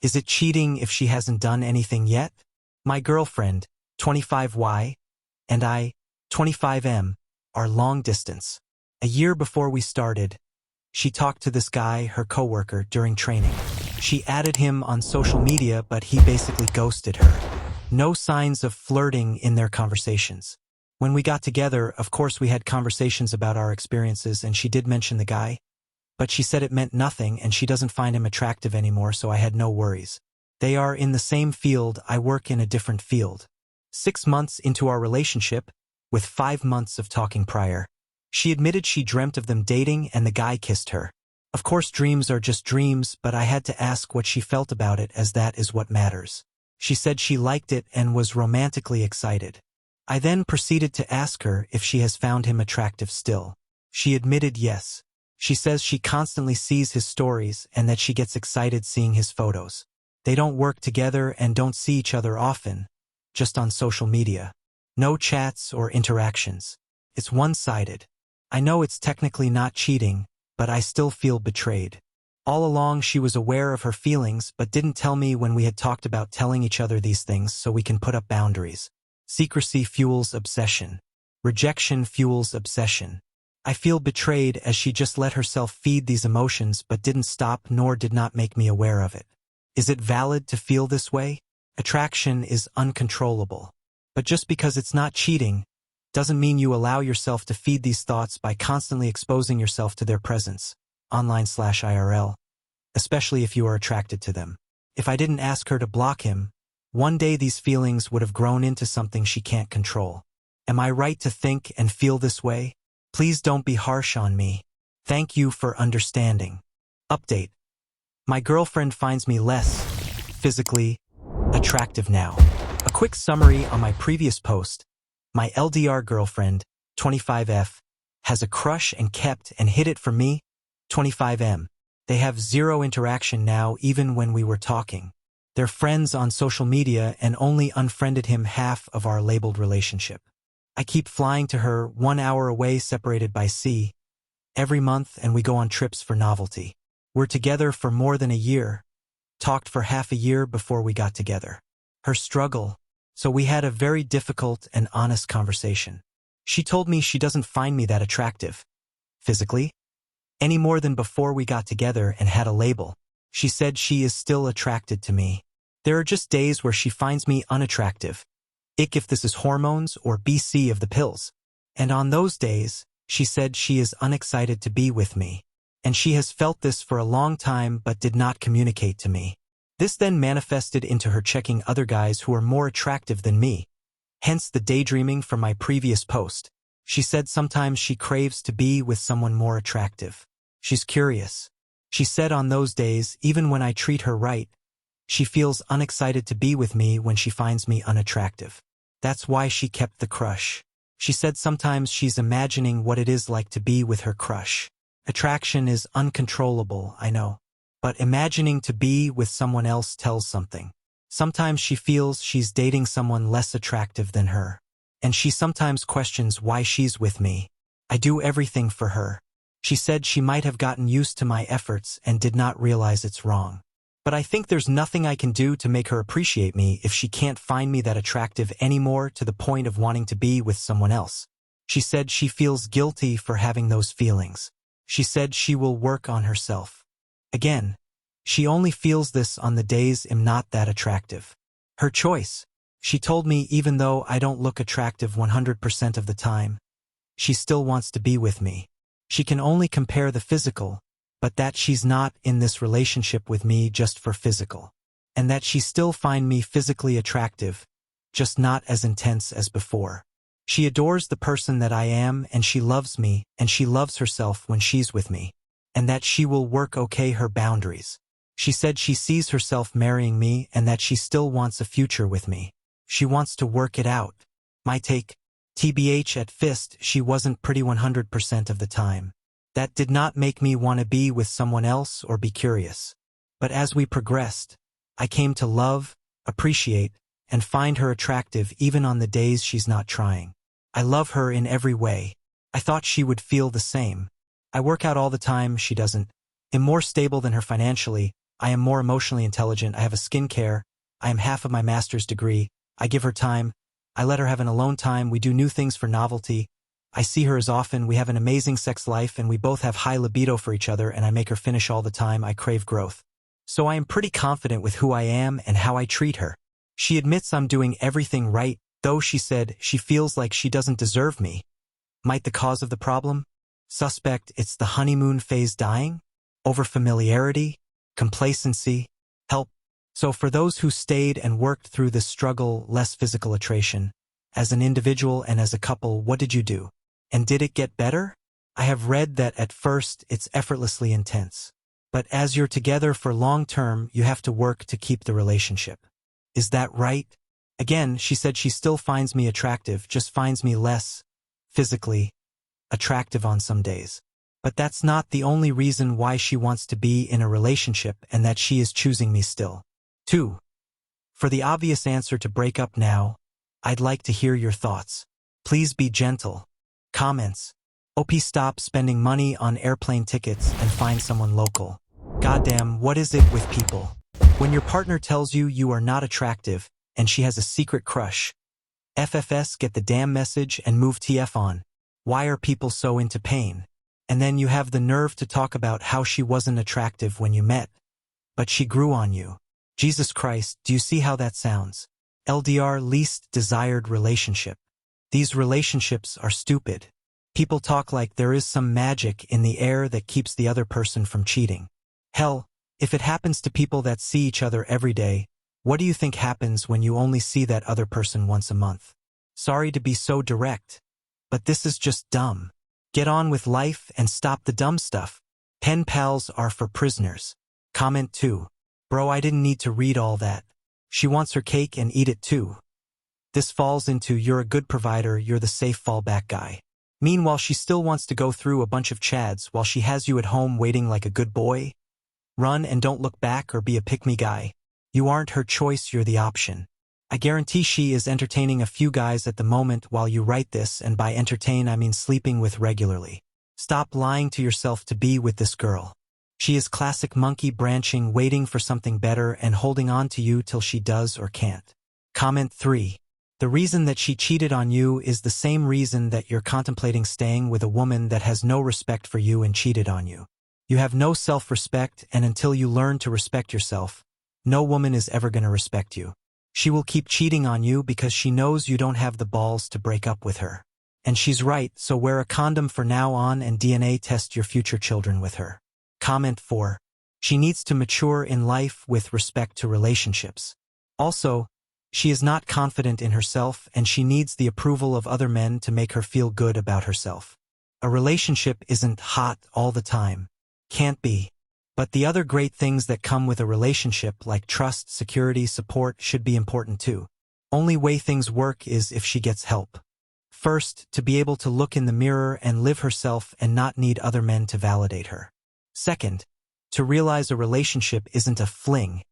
Is it cheating if she hasn't done anything yet? My girlfriend, 25Y, and I, 25M, are long distance. A year before we started, she talked to this guy, her coworker, during training. She added him on social media, but he basically ghosted her. No signs of flirting in their conversations. When we got together, of course we had conversations about our experiences, and she did mention the guy, but she said it meant nothing and she doesn't find him attractive anymore, so I had no worries. They are in the same field, I work in a different field. 6 months into our relationship, with 5 months of talking prior, she admitted she dreamt of them dating and the guy kissed her. Of course dreams are just dreams, but I had to ask what she felt about it, as that is what matters. She said she liked it and was romantically excited. I then proceeded to ask her if she has found him attractive still. She admitted yes. She says she constantly sees his stories and that she gets excited seeing his photos. They don't work together and don't see each other often, just on social media. No chats or interactions. It's one-sided. I know it's technically not cheating, but I still feel betrayed. All along she was aware of her feelings but didn't tell me when we had talked about telling each other these things so we can put up boundaries. Secrecy fuels obsession. Rejection fuels obsession. I feel betrayed as she just let herself feed these emotions but didn't stop nor did not make me aware of it. Is it valid to feel this way? Attraction is uncontrollable. But just because it's not cheating, doesn't mean you allow yourself to feed these thoughts by constantly exposing yourself to their presence, online/IRL, especially if you are attracted to them. If I didn't ask her to block him, one day these feelings would have grown into something she can't control. Am I right to think and feel this way? Please don't be harsh on me. Thank you for understanding. Update. My girlfriend finds me less physically attractive now. A quick summary on my previous post. My LDR girlfriend, 25F, has a crush and kept and hid it from me, 25M. They have zero interaction now even when we were talking. They're friends on social media and only unfriended him half of our labeled relationship. I keep flying to her 1 hour away separated by sea every month, and we go on trips for novelty. We're together for more than a year, talked for half a year before we got together. Her struggle. So we had a very difficult and honest conversation. She told me she doesn't find me that attractive, physically, any more than before we got together and had a label. She said she is still attracted to me. There are just days where she finds me unattractive. If this is hormones or BC of the pills. And on those days, she said she is unexcited to be with me. And she has felt this for a long time but did not communicate to me. This then manifested into her checking other guys who are more attractive than me. Hence the daydreaming from my previous post. She said sometimes she craves to be with someone more attractive. She's curious. She said on those days, even when I treat her right, she feels unexcited to be with me when she finds me unattractive. That's why she kept the crush. She said sometimes she's imagining what it is like to be with her crush. Attraction is uncontrollable, I know. But imagining to be with someone else tells something. Sometimes she feels she's dating someone less attractive than her. And she sometimes questions why she's with me. I do everything for her. She said she might have gotten used to my efforts and did not realize it's wrong. But I think there's nothing I can do to make her appreciate me if she can't find me that attractive anymore to the point of wanting to be with someone else. She said she feels guilty for having those feelings. She said she will work on herself. Again, she only feels this on the days I'm not that attractive. Her choice. She told me even though I don't look attractive 100% of the time, she still wants to be with me. She can only compare the physical, but that she's not in this relationship with me just for physical. And that she still find me physically attractive, just not as intense as before. She adores the person that I am and she loves me and she loves herself when she's with me. And that she will work her boundaries. She said she sees herself marrying me and that she still wants a future with me. She wants to work it out. My take. TBH at fist, she wasn't pretty 100% of the time. That did not make me want to be with someone else or be curious. But as we progressed, I came to love, appreciate, and find her attractive even on the days she's not trying. I love her in every way. I thought she would feel the same. I work out all the time, she doesn't. I'm more stable than her financially. I am more emotionally intelligent, I have a skincare, I am half of my master's degree, I give her time, I let her have an alone time, we do new things for novelty, I see her as often, we have an amazing sex life and we both have high libido for each other and I make her finish all the time, I crave growth. So I am pretty confident with who I am and how I treat her. She admits I'm doing everything right, though she said she feels like she doesn't deserve me. Might the cause of the problem? Suspect, it's the honeymoon phase dying? Overfamiliarity? Complacency? Help? So for those who stayed and worked through this struggle, less physical attraction, as an individual and as a couple, what did you do? And did it get better? I have read that at first it's effortlessly intense. But as you're together for long term, you have to work to keep the relationship. Is that right? Again, she said she still finds me attractive, just finds me less physically attractive on some days. But that's not the only reason why she wants to be in a relationship and that she is choosing me still. 2. For the obvious answer to break up now, I'd like to hear your thoughts. Please be gentle. Comments. OP, stop spending money on airplane tickets and find someone local. Goddamn, what is it with people? When your partner tells you you are not attractive and she has a secret crush, FFS, get the damn message and move TF on. Why are people so into pain? And then you have the nerve to talk about how she wasn't attractive when you met, but she grew on you. Jesus Christ, do you see how that sounds? LDR, least desired relationship. These relationships are stupid. People talk like there is some magic in the air that keeps the other person from cheating. Hell, if it happens to people that see each other every day, what do you think happens when you only see that other person once a month? Sorry to be so direct, but this is just dumb. Get on with life and stop the dumb stuff. Pen pals are for prisoners. Comment 2. Bro, I didn't need to read all that. She wants her cake and eat it too. This falls into you're a good provider, you're the safe fallback guy. Meanwhile, she still wants to go through a bunch of chads while she has you at home waiting like a good boy. Run and don't look back or be a pick-me guy. You aren't her choice, you're the option. I guarantee she is entertaining a few guys at the moment while you write this, and by entertain I mean sleeping with regularly. Stop lying to yourself to be with this girl. She is classic monkey branching, waiting for something better and holding on to you till she does or can't. Comment 3. The reason that she cheated on you is the same reason that you're contemplating staying with a woman that has no respect for you and cheated on you. You have no self-respect, and until you learn to respect yourself, no woman is ever going to respect you. She will keep cheating on you because she knows you don't have the balls to break up with her. And she's right, so wear a condom for now on and DNA test your future children with her. Comment 4. She needs to mature in life with respect to relationships. Also, she is not confident in herself and she needs the approval of other men to make her feel good about herself. A relationship isn't hot all the time. Can't be. But the other great things that come with a relationship like trust, security, support should be important too. Only way things work is if she gets help. First, to be able to look in the mirror and live herself and not need other men to validate her. Second, to realize a relationship isn't a fling,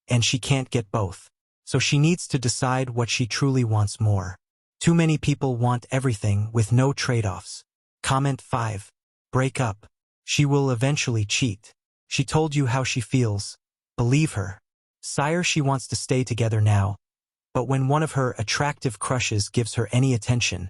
and she can't get both. So she needs to decide what she truly wants more. Too many people want everything with no trade-offs. Comment 5. Break up. She will eventually cheat. She told you how she feels. Believe her. Sire, she wants to stay together now, but when one of her attractive crushes gives her any attention,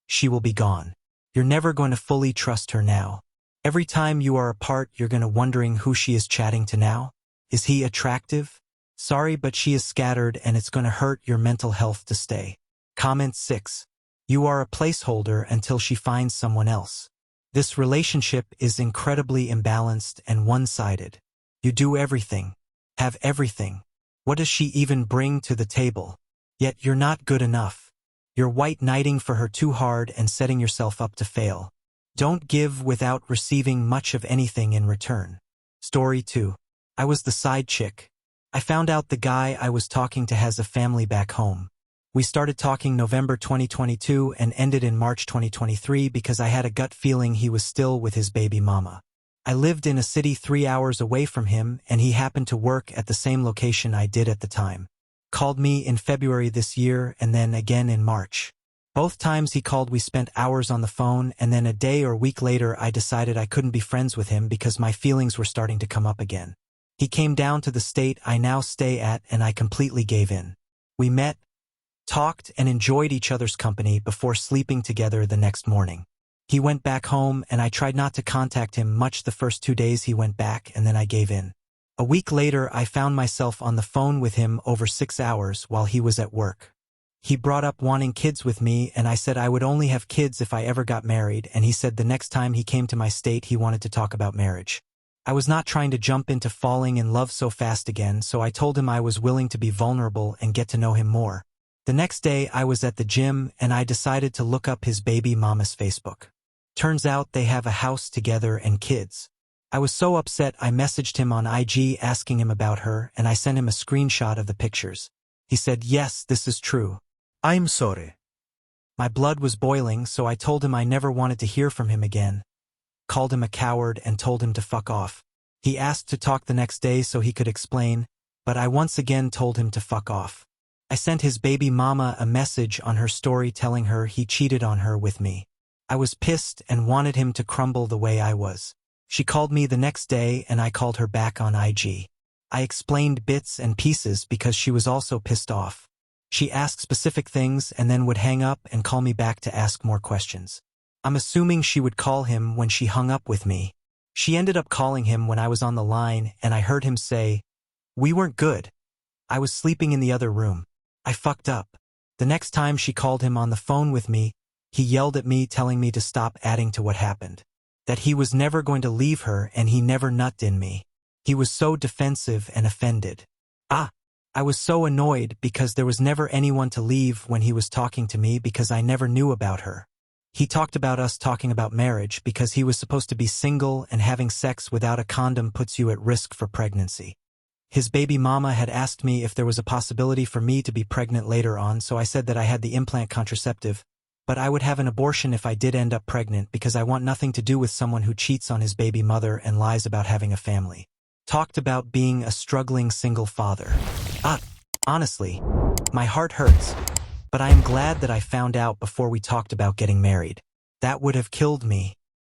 she will be gone. You're never going to fully trust her now. Every time you are apart, you're going to wondering who she is chatting to now. Is he attractive? Sorry, but she is scattered and it's going to hurt your mental health to stay. Comment 6. You are a placeholder until she finds someone else. This relationship is incredibly imbalanced and one-sided. You do everything, have everything. What does she even bring to the table? Yet you're not good enough. You're white knighting for her too hard and setting yourself up to fail. Don't give without receiving much of anything in return. Story 2. I was the side chick. I found out the guy I was talking to has a family back home. We started talking November 2022 and ended in March 2023 because I had a gut feeling he was still with his baby mama. I lived in a city 3 hours away from him and he happened to work at the same location I did at the time. Called me in February this year and then again in March. Both times he called we spent hours on the phone, and then a day or week later I decided I couldn't be friends with him because my feelings were starting to come up again. He came down to the state I now stay at and I completely gave in. We met, talked, and enjoyed each other's company before sleeping together the next morning. He went back home and I tried not to contact him much the first 2 days he went back and then I gave in. A week later I found myself on the phone with him over 6 hours while he was at work. He brought up wanting kids with me and I said I would only have kids if I ever got married, and he said the next time he came to my state he wanted to talk about marriage. I was not trying to jump into falling in love so fast again, so I told him I was willing to be vulnerable and get to know him more. The next day I was at the gym and I decided to look up his baby mama's Facebook. Turns out they have a house together and kids. I was so upset I messaged him on IG asking him about her and I sent him a screenshot of the pictures. He said, "Yes, this is true. I'm sorry." My blood was boiling, so I told him I never wanted to hear from him again, called him a coward and told him to fuck off. He asked to talk the next day so he could explain, but I once again told him to fuck off. I sent his baby mama a message on her story telling her he cheated on her with me. I was pissed and wanted him to crumble the way I was. She called me the next day and I called her back on IG. I explained bits and pieces because she was also pissed off. She asked specific things and then would hang up and call me back to ask more questions. I'm assuming she would call him when she hung up with me. She ended up calling him when I was on the line and I heard him say, "We weren't good. I was sleeping in the other room. I fucked up." The next time she called him on the phone with me, he yelled at me telling me to stop adding to what happened. That he was never going to leave her and he never nutted in me. He was so defensive and offended. I was so annoyed because there was never anyone to leave when he was talking to me because I never knew about her. He talked about us talking about marriage because he was supposed to be single and having sex without a condom puts you at risk for pregnancy. His baby mama had asked me if there was a possibility for me to be pregnant later on, so I said that I had the implant contraceptive, but I would have an abortion if I did end up pregnant because I want nothing to do with someone who cheats on his baby mother and lies about having a family. Talked about being a struggling single father. Honestly, my heart hurts, but I am glad that I found out before we talked about getting married. That would have killed me.